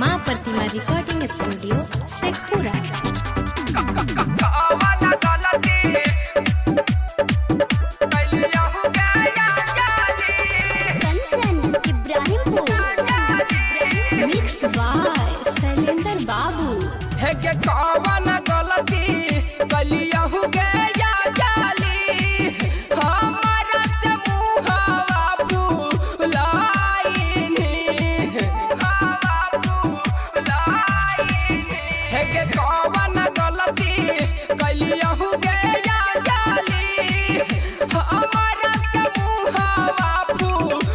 माँ Pratima recording studio Sheikhpura. Mix by Shailendra Babu. है के कौन गलती कलियहु गया जाली हमारा से मुहावा फुलाइनी है के कौन गलती कलियहु गया जाली हमारा से मुहावा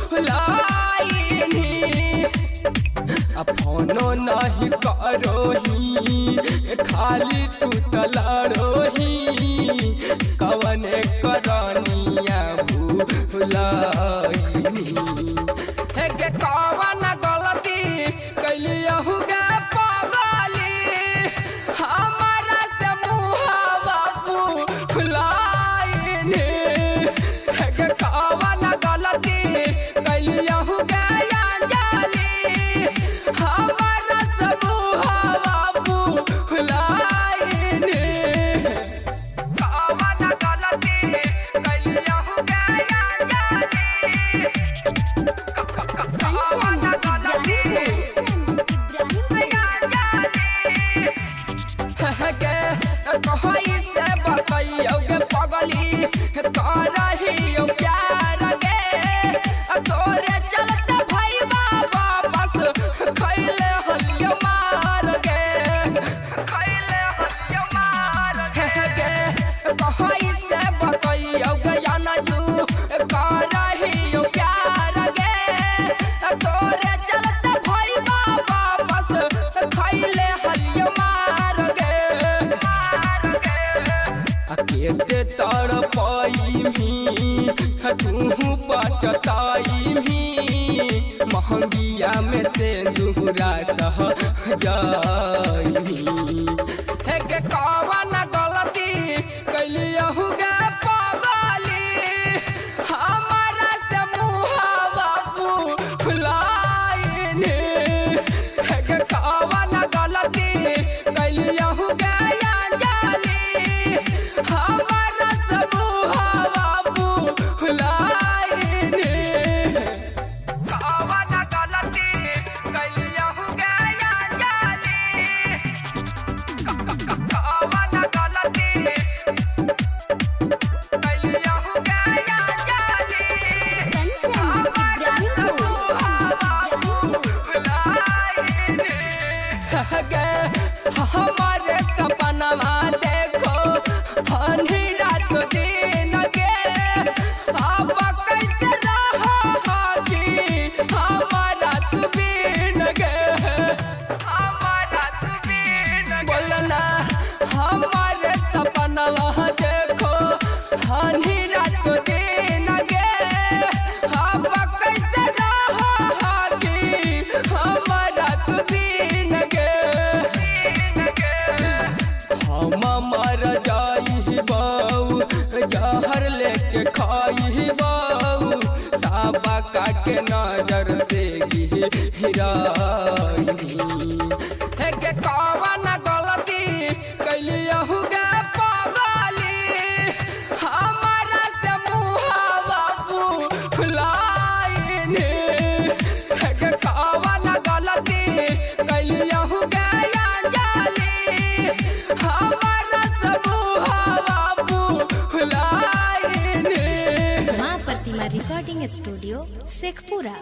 फुलाइनी फोनो नहीं करोही खाली तू तलारोही कवने करनिया भूलाइनी है के कवन गलती कैलियहु गे पगली हमारा से मुहावा फुलाइनी है के कवन गलती कैलियहु गे हमारा सब हवा फुलाइनी कवन गलती कैलियहु गया जाली कहीं से बतैयो गे पगली करहियो प्यार गे तोरे चलते भैया वापस खैले हलियो मार गे कहीं से बतैयो गे जानजू करहियो प्यार गे तोरे चलते भैया वापस खैले हलियो मार गे केते तड़पाई तू बचताई महंगिया में से दूरा सह जाई है के कवन गलती कैलियहु गे पगली हमारा से मुहावा फुलाइनी है के कवन गलती कैलियहु गे जाली हमारा सब हवा फुलाइनी कवन गलती कैलियहु गे जाली कवन गलती कैलियहु गे जाली हमारे सपना देखो हनी रात दिन के अब कैसे रहो कि हमारा तू बिन गे बोलना हमारे सपना देखो हनी रात दिन के अब कैसे रहो कि हमारा तू बिन गे हम मर जाई बाऊ जहर लेके खाई बाऊ साबा का के नजर से गिराई है के कवन गलती कैलियहु गे पगली हमारा से मुहावा फुलाइनी है के कवन गलती कैलियहु गे जाली हमारा सब हवा फुलाइनी। माँ प्रतिमा रिकॉर्डिंग स्टूडियो शेखपुरा।